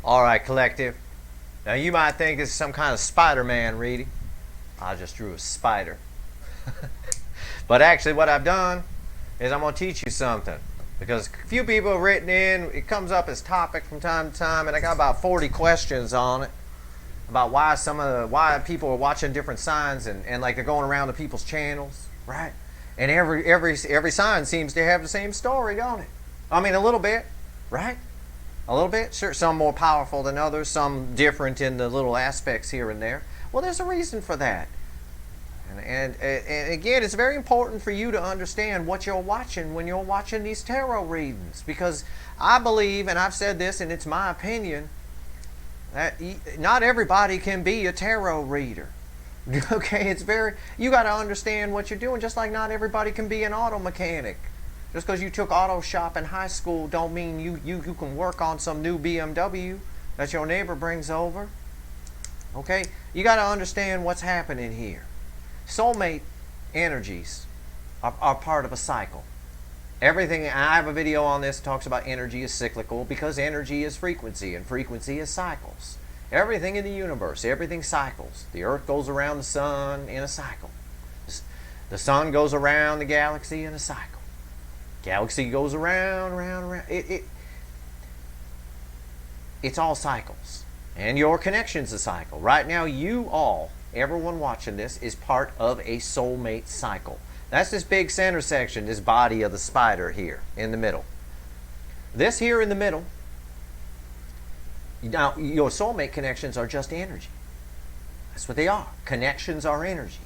Alright, collective. Now you might think it's some kind of Spider-Man reading. I just drew a spider. But actually what I've done is I'm going to teach you something. Because a few people have written in, it comes up as topic from time to time, and I got about 40 questions on it. About why people are watching different signs and like they're going around to people's channels, right? And every sign seems to have the same story, don't it? I mean, a little bit, right? A little bit, sure. Some more powerful than others, some different in the little aspects here and there. Well, there's a reason for that. And again, it's very important for you to understand what you're watching when you're watching these tarot readings. Because I believe, and I've said this, and it's my opinion, that not everybody can be a tarot reader. Okay, you got to understand what you're doing, just like not everybody can be an auto mechanic. Just because you took auto shop in high school don't mean you can work on some new BMW that your neighbor brings over. Okay? You got to understand what's happening here. Soulmate energies are part of a cycle. Everything, I have a video on this that talks about energy is cyclical because energy is frequency and frequency is cycles. Everything in the universe, everything cycles. The earth goes around the sun in a cycle. The sun goes around the galaxy in a cycle. Galaxy goes around. It's all cycles. And your connection's a cycle. Right now, everyone watching this is part of a soulmate cycle. That's this big center section, this body of the spider here in the middle. This here in the middle, now your soulmate connections are just energy. That's what they are. Connections are energy.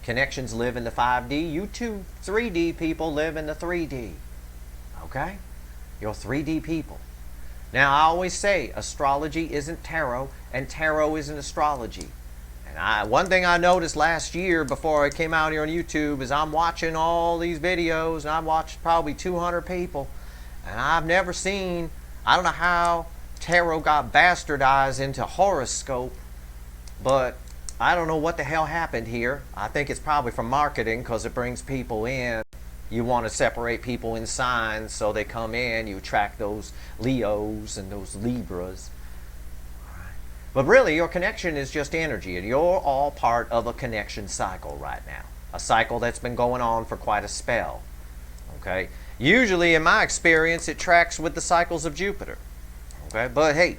Connections live in the 5D. You 3D people live in the 3D. Okay? You're 3D people. Now, I always say astrology isn't tarot, and tarot isn't astrology. And one thing I noticed last year before I came out here on YouTube is I'm watching all these videos, and I've watched probably 200 people, and I've never seen, I don't know how tarot got bastardized into horoscope, but I don't know what the hell happened here. I think it's probably from marketing because it brings people in. You want to separate people in signs so they come in. You attract those Leos and those Libras. But really, your connection is just energy, and you're all part of a connection cycle right now. A cycle that's been going on for quite a spell. Okay? Usually, in my experience, it tracks with the cycles of Jupiter. Okay? But hey,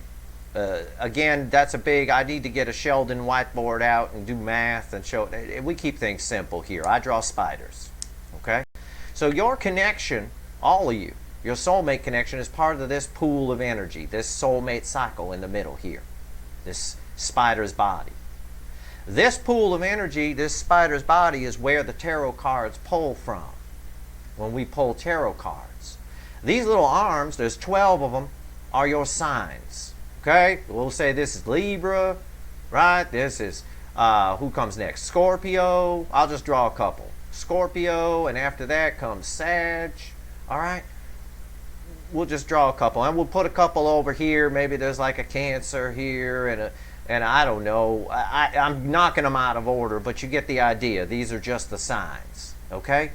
again, that's I need to get a Sheldon whiteboard out and do math and show. We keep things simple here. I draw spiders. Okay? So your connection, all of you, your soulmate connection is part of this pool of energy, this soulmate cycle in the middle here. This spider's body. This pool of energy, this spider's body, is where the tarot cards pull from. When we pull tarot cards. These little arms, there's 12 of them, are your signs. Okay? We'll say this is Libra, right? This is, who comes next? Scorpio. I'll just draw a couple. Scorpio, and after that comes Sag. Alright? We'll just draw a couple, and we'll put a couple over here. Maybe there's like a Cancer here, and I don't know. I'm knocking them out of order, but you get the idea. These are just the signs, okay?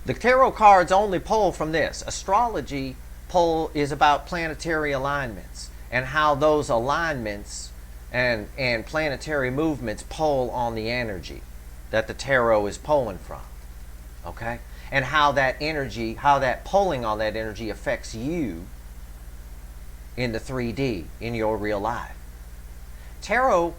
The tarot cards only pull from this. Astrology pull is about planetary alignments and how those alignments and planetary movements pull on the energy that the tarot is pulling from, okay? And how that energy, how that pulling on that energy affects you in the 3D, in your real life. Tarot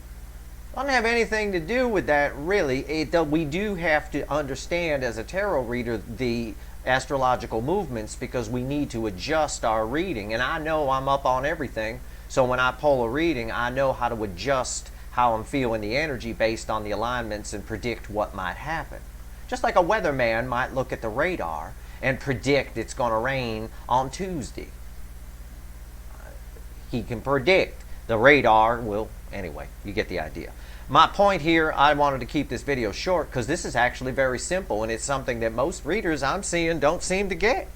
doesn't have anything to do with that, really. We do have to understand as a tarot reader the astrological movements because we need to adjust our reading. And I know I'm up on everything, so when I pull a reading, I know how to adjust how I'm feeling the energy based on the alignments and predict what might happen. Just like a weatherman might look at the radar and predict it's going to rain on Tuesday. He can predict. The radar will, anyway, you get the idea. My point here, I wanted to keep this video short because this is actually very simple, and it's something that most readers I'm seeing don't seem to get.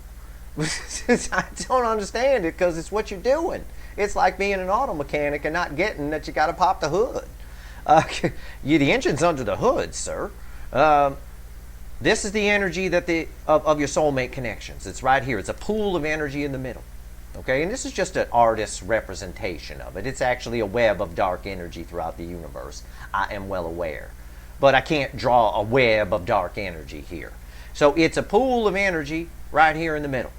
I don't understand it because it's what you're doing. It's like being an auto mechanic and not getting that you got to pop the hood. The engine's under the hood, sir. This is the energy that of your soulmate connections. It's right here. It's a pool of energy in the middle. Okay, and this is just an artist's representation of it. It's actually a web of dark energy throughout the universe. I am well aware. But I can't draw a web of dark energy here. So it's a pool of energy right here in the middle.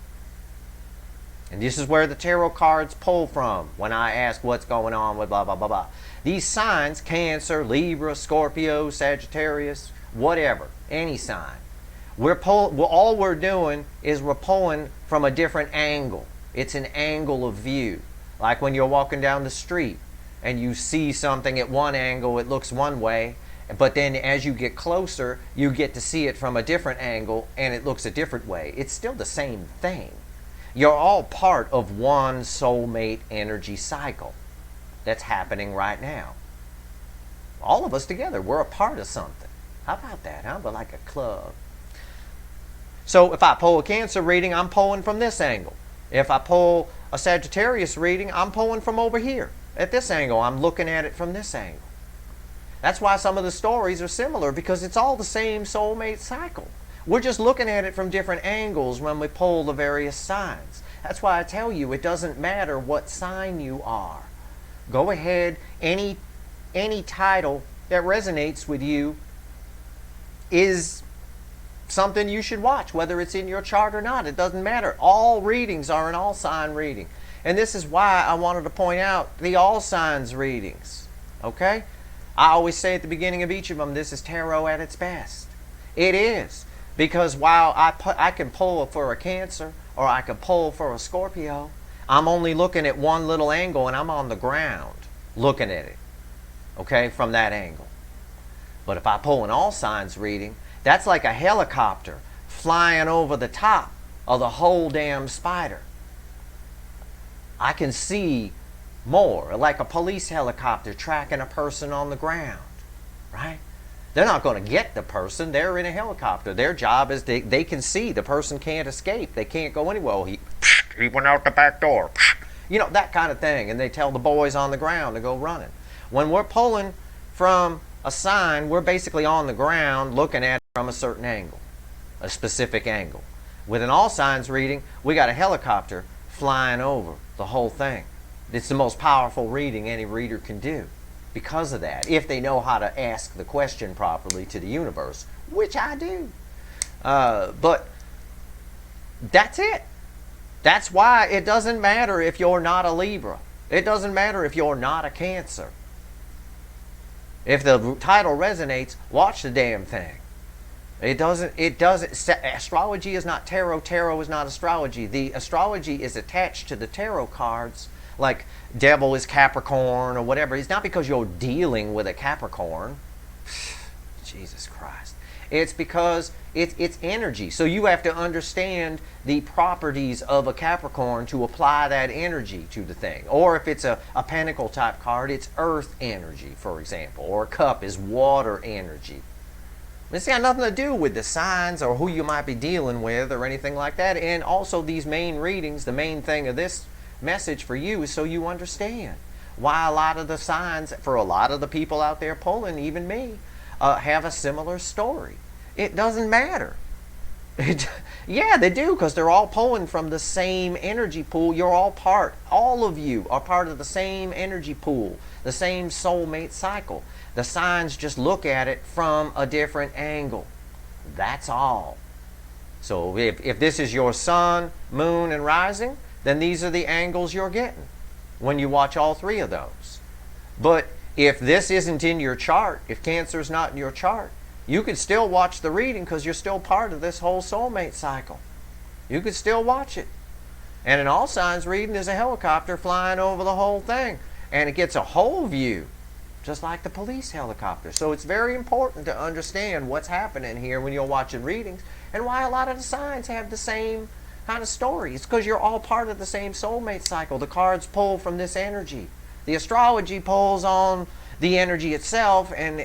And this is where the tarot cards pull from when I ask what's going on with blah, blah, blah, blah. These signs, Cancer, Libra, Scorpio, Sagittarius, whatever, any sign. All we're doing is we're pulling from a different angle. It's an angle of view. Like when you're walking down the street and you see something at one angle, it looks one way. But then as you get closer, you get to see it from a different angle and it looks a different way. It's still the same thing. You're all part of one soulmate energy cycle that's happening right now. All of us together, we're a part of something. How about that, huh? But like a club. So if I pull a Cancer reading, I'm pulling from this angle. If I pull a Sagittarius reading, I'm pulling from over here. At this angle, I'm looking at it from this angle. That's why some of the stories are similar, because it's all the same soulmate cycle. We're just looking at it from different angles when we pull the various signs. That's why I tell you, it doesn't matter what sign you are. Go ahead, any title that resonates with you is something you should watch, whether it's in your chart or not. It doesn't matter. All readings are an all sign reading. And this is why I wanted to point out the all signs readings. Okay? I always say at the beginning of each of them, this is tarot at its best. It is. Because while I can pull for a Cancer or I can pull for a Scorpio, I'm only looking at one little angle and I'm on the ground looking at it. Okay? From that angle. But if I pull an all signs reading, that's like a helicopter flying over the top of the whole damn spider. I can see more, like a police helicopter tracking a person on the ground, right? They're not going to get the person. They're in a helicopter. Their job is they can see the person can't escape. They can't go anywhere. Well, he went out the back door. You know, that kind of thing. And they tell the boys on the ground to go running. When we're pulling from a sign, we're basically on the ground looking at it from a certain angle, a specific angle. With an all signs reading, we got a helicopter flying over the whole thing. It's the most powerful reading any reader can do because of that, if they know how to ask the question properly to the universe, which I do. But that's it. That's why it doesn't matter if you're not a Libra. It doesn't matter if you're not a Cancer. If the title resonates, watch the damn thing. It doesn't, astrology is not tarot, tarot is not astrology. The astrology is attached to the tarot cards, like devil is Capricorn or whatever. It's not because you're dealing with a Capricorn. Jesus Christ. It's because it's energy. So you have to understand the properties of a Capricorn to apply that energy to the thing. Or if it's a Pentacle type card, it's earth energy, for example. Or a cup is water energy. It's got nothing to do with the signs or who you might be dealing with or anything like that. And also these main readings, the main thing of this message for you is so you understand why a lot of the signs, for a lot of the people out there pulling, even me, have a similar story. It doesn't matter. Yeah, they do, because they're all pulling from the same energy pool. You're all of you are part of the same energy pool, the same soulmate cycle. The signs just look at it from a different angle. That's all. So if this is your sun, moon, and rising, then these are the angles you're getting when you watch all three of those. But if this isn't in your chart, if Cancer's not in your chart, you could still watch the reading because you're still part of this whole soulmate cycle. You could still watch it. And an all signs reading is a helicopter flying over the whole thing. And it gets a whole view, just like the police helicopter. So it's very important to understand what's happening here when you're watching readings and why a lot of the signs have the same kind of story. It's because you're all part of the same soulmate cycle. The cards pull from this energy. The astrology pulls on the energy itself and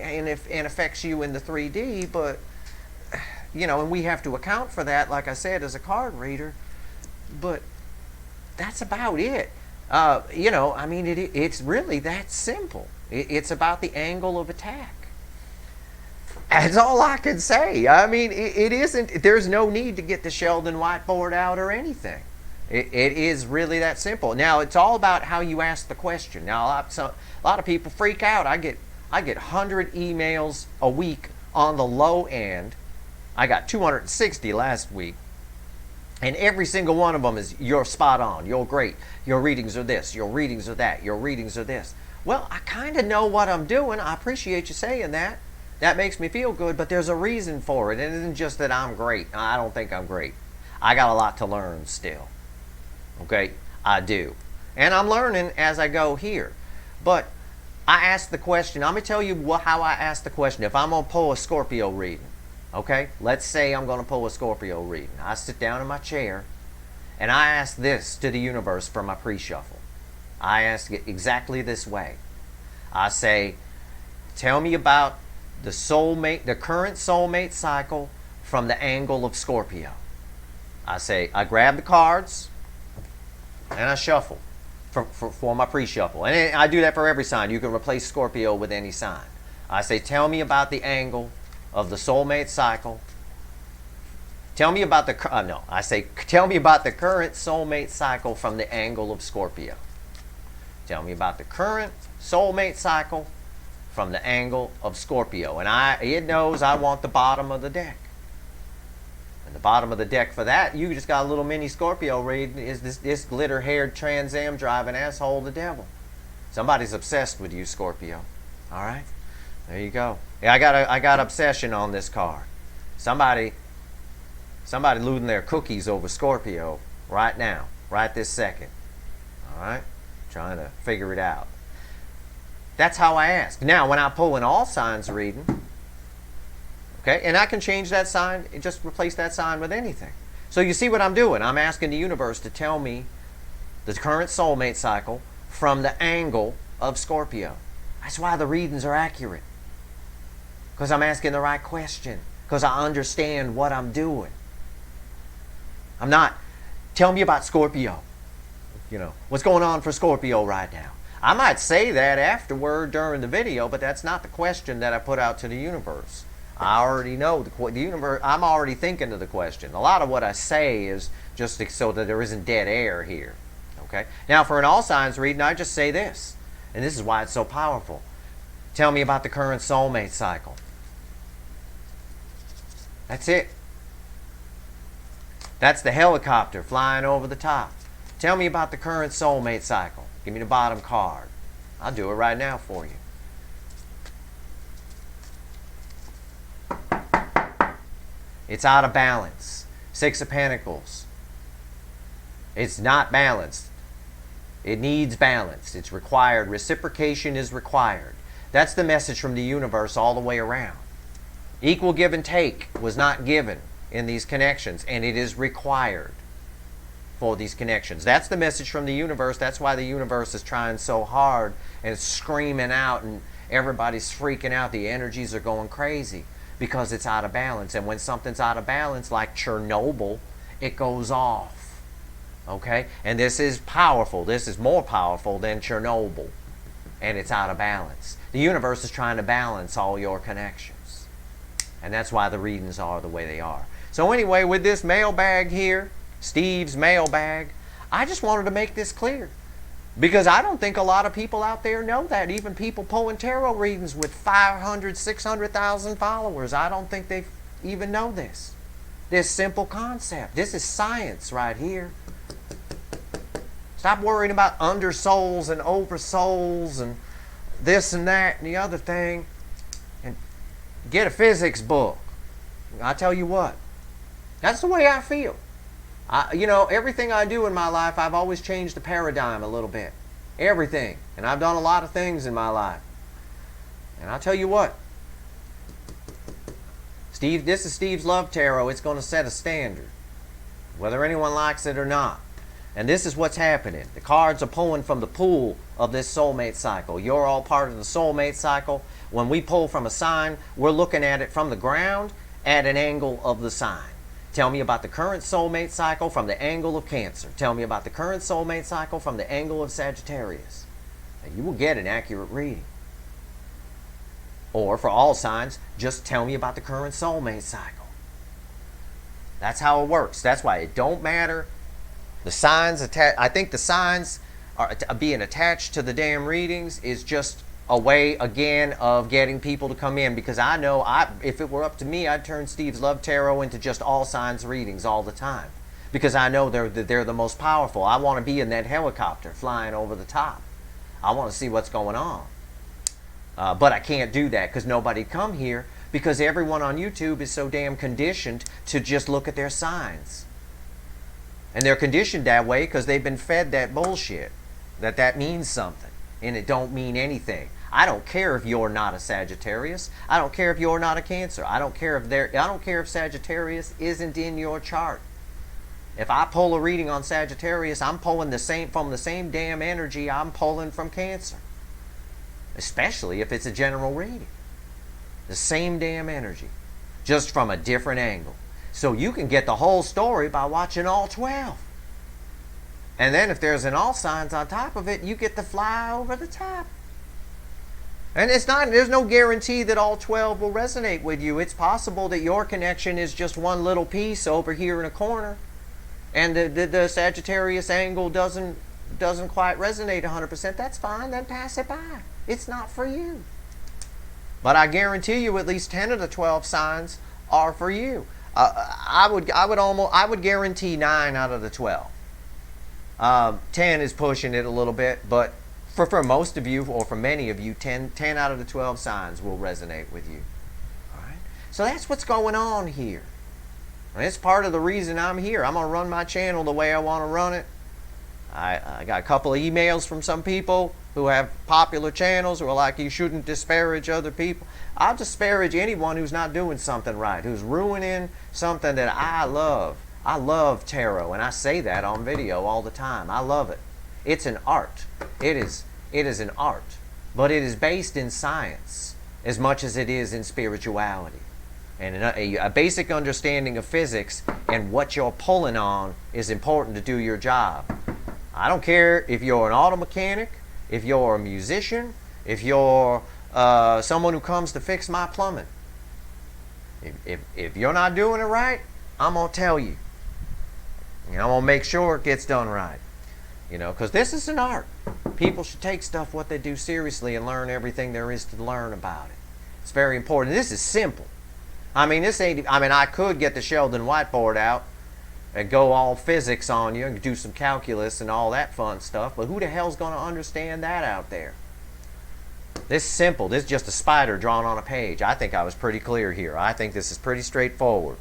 affects you in the 3D, but you know, and we have to account for that, like I said, as a card reader. But that's about it. You know, I mean, it's really that simple. It's about the angle of attack. That's all I can say. I mean, it isn't. There's no need to get the Sheldon whiteboard out or anything. It is really that simple. Now, it's all about how you ask the question. Now, a lot of people freak out. I get 100 emails a week on the low end. I got 260 last week. And every single one of them is, you're spot on, you're great, your readings are this, your readings are that, your readings are this. Well, I kind of know what I'm doing. I appreciate you saying that. That makes me feel good, but there's a reason for it. It isn't just that I'm great. I don't think I'm great. I got a lot to learn still. Okay, I do. And I'm learning as I go here. But I ask the question, I'm going to tell you how I ask the question. If I'm going to pull a Scorpio reading, okay, let's say I'm going to pull a Scorpio reading. I sit down in my chair and I ask this to the universe for my pre-shuffle. I ask it exactly this way. I say, tell me about the soulmate, the current soulmate cycle from the angle of Scorpio. I grab the cards and I shuffle for my pre-shuffle. And I do that for every sign. You can replace Scorpio with any sign. I say, tell me about the angle of the soulmate cycle. Tell me about tell me about the current soulmate cycle from the angle of Scorpio. Tell me about the current soulmate cycle from the angle of Scorpio. And it knows I want the bottom of the deck. And the bottom of the deck for that, you just got a little mini Scorpio reading, is this glitter-haired Trans Am driving asshole, the devil. Somebody's obsessed with you, Scorpio. All right? There you go. Yeah, I got obsession on this card. Somebody looting their cookies over Scorpio right now, right this second. All right? Trying to figure it out. That's how I ask. Now, when I pull an all signs reading, okay, and I can change that sign, just replace that sign with anything. So you see what I'm doing? I'm asking the universe to tell me the current soulmate cycle from the angle of Scorpio. That's why the readings are accurate. Because I'm asking the right question. Because I understand what I'm doing. I'm not, tell me about Scorpio. You know, what's going on for Scorpio right now? I might say that afterward during the video, but that's not the question that I put out to the universe. I already know the universe. I'm already thinking of the question. A lot of what I say is just so that there isn't dead air here. Okay. Now, for an all signs reading, I just say this, and this is why it's so powerful. Tell me about the current soulmate cycle. That's it. That's the helicopter flying over the top. Tell me about the current soulmate cycle. Give me the bottom card. I'll do it right now for you. It's out of balance. 6 of Pentacles. It's not balanced. It needs balance. It's required. Reciprocation is required. That's the message from the universe all the way around. Equal give and take was not given in these connections, and it is required for these connections. That's the message from the universe. That's why the universe is trying so hard and it's screaming out and everybody's freaking out. The energies are going crazy because it's out of balance. And when something's out of balance, like Chernobyl, it goes off. Okay? And this is powerful. This is more powerful than Chernobyl. And it's out of balance. The universe is trying to balance all your connections. And that's why the readings are the way they are. So anyway, with this mailbag here, Steve's mailbag, I just wanted to make this clear. Because I don't think a lot of people out there know that. Even people pulling tarot readings with 500, 600,000 followers. I don't think they even know this. This simple concept. This is science right here. Stop worrying about undersouls and oversouls and this and that and the other thing. And get a physics book. I tell you what. That's the way I feel. You know, everything I do in my life, I've always changed the paradigm a little bit. Everything. And I've done a lot of things in my life. And I'll tell you what. Steve, this is Steve's Love Tarot. It's going to set a standard. Whether anyone likes it or not. And this is what's happening. The cards are pulling from the pool of this soulmate cycle. You're all part of the soulmate cycle. When we pull from a sign, we're looking at it from the ground at an angle of the sign. Tell me about the current soulmate cycle from the angle of Cancer. Tell me about the current soulmate cycle from the angle of Sagittarius. And you will get an accurate reading. Or for all signs, just tell me about the current soulmate cycle. That's how it works. That's why it don't matter The signs I think the signs are being attached to the damn readings is just a way again of getting people to come in, because I know if it were up to me, I'd turn Steve's Love Tarot into just all signs readings all the time, because I know they're the most powerful. I want to be in that helicopter flying over the top. I want to see what's going on. But I can't do that because nobody come here, because everyone on YouTube is so damn conditioned to just look at their signs. And they're conditioned that way because they've been fed that bullshit, that means something, and it don't mean anything. I don't care if you're not a Sagittarius. I don't care if you're not a Cancer. I don't care if Sagittarius isn't in your chart. If I pull a reading on Sagittarius, I'm pulling from the same damn energy I'm pulling from Cancer. Especially if it's a general reading. The same damn energy, just from a different angle. So you can get the whole story by watching all 12. And then if there's an all signs on top of it, you get to fly over the top. And there's no guarantee that all 12 will resonate with you. It's possible that your connection is just one little piece over here in a corner, and the Sagittarius angle doesn't quite resonate 100%. That's fine, then pass it by. It's not for you. But I guarantee you at least 10 of the 12 signs are for you. I would guarantee 9 out of the 12. 10 is pushing it a little bit, but for most of you, or for many of you, 10 out of the 12 signs will resonate with you. All right? So that's what's going on here. And it's part of the reason I'm here. I'm going to run my channel the way I want to run it. I got a couple of emails from some people who have popular channels who are like, you shouldn't disparage other people. I'll disparage anyone who's not doing something right, who's ruining something that I love. I love tarot, and I say that on video all the time. I love it. It's an art. It is an art, but it is based in science as much as it is in spirituality. And a basic understanding of physics and what you're pulling on is important to do your job. I don't care if you're an auto mechanic, if you're a musician, if you're someone who comes to fix my plumbing. If you're not doing it right, I'm going to tell you. And I'm going to make sure it gets done right. Because this is an art. People should take stuff, what they do, seriously and learn everything there is to learn about it. It's very important. This is simple. I could get the Sheldon whiteboard out and go all physics on you and do some calculus and all that fun stuff, but who the hell's going to understand that out there? This is simple. This is just a spider drawn on a page. I think I was pretty clear here. I think this is pretty straightforward.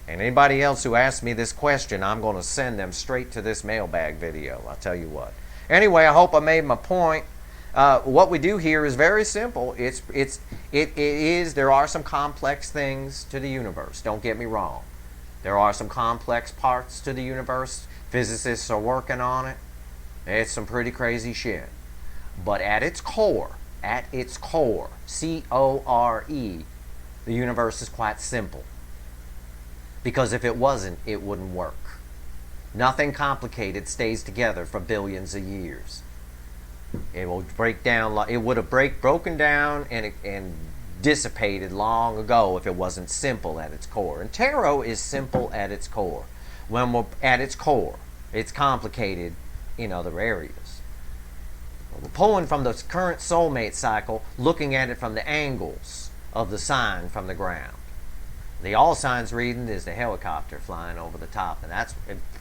And anybody else who asks me this question, I'm going to send them straight to this mailbag video. I'll tell you what. Anyway, I hope I made my point. What we do here is very simple. There are some complex things to the universe. Don't get me wrong. There are some complex parts to the universe. Physicists are working on it. It's some pretty crazy shit. But at its core, C-O-R-E, the universe is quite simple. Because if it wasn't, it wouldn't work. Nothing complicated stays together for billions of years. It will break down. It would have broken down and dissipated long ago if it wasn't simple at its core. And tarot is simple at its core. When we're at its core, it's complicated in other areas. We're pulling from the current soulmate cycle, looking at it from the angles of the sign from the ground. The all signs reading is the helicopter flying over the top, and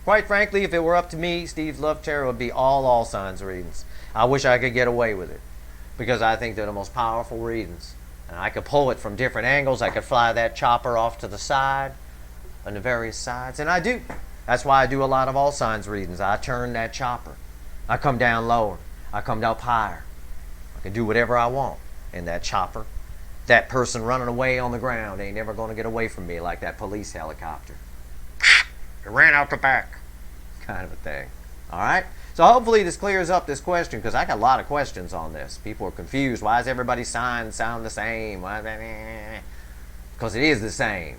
quite frankly, if it were up to me, Steve's Love Tarot would be all signs readings. I wish I could get away with it, because I think they're the most powerful readings, and I could pull it from different angles. I could fly that chopper off to the side, on the various sides, and I do. That's why I do a lot of all signs readings. I turn that chopper. I come down lower. I come up higher. I can do whatever I want in that chopper. That person running away on the ground ain't never going to get away from me like that police helicopter. It ran out the back. Kind of a thing. Alright? So hopefully this clears up this question, because I got a lot of questions on this. People are confused. Why does everybody's sign sound the same? Because it is the same.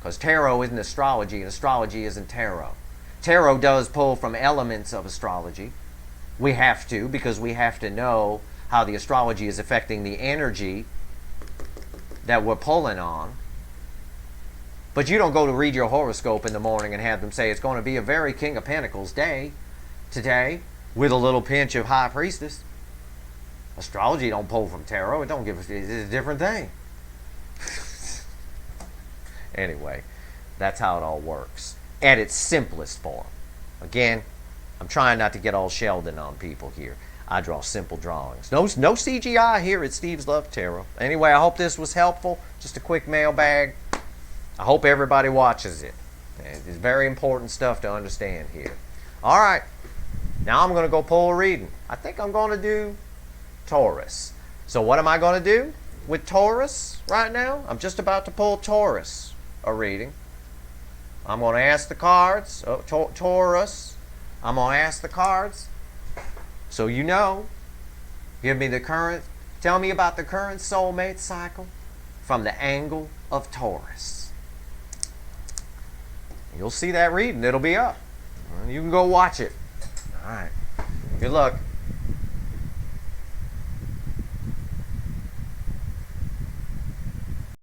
Because tarot isn't astrology, and astrology isn't tarot. Tarot does pull from elements of astrology. We have to, because we have to know how the astrology is affecting the energy that we're pulling on. But you don't go to read your horoscope in the morning and have them say it's going to be a very King of Pentacles day today with a little pinch of High Priestess. Astrology don't pull from tarot. It don't give us, it's a different thing. Anyway, that's how it all works at its simplest form. Again, I'm trying not to get all Sheldon on people here. I draw simple drawings. No CGI here at Steve's Love Tarot. Anyway, I hope this was helpful. Just a quick mailbag. I hope everybody watches it. It's very important stuff to understand here. All right. Now I'm going to go pull a reading. I think I'm going to do Taurus. So what am I going to do with Taurus right now? I'm just about to pull Taurus, a reading. I'm going to ask the cards. Taurus. I'm going to ask the cards. So you know, give me the current, tell me about the current soulmate cycle from the angle of Taurus. You'll see that reading. It'll be up. You can go watch it. All right. Good luck.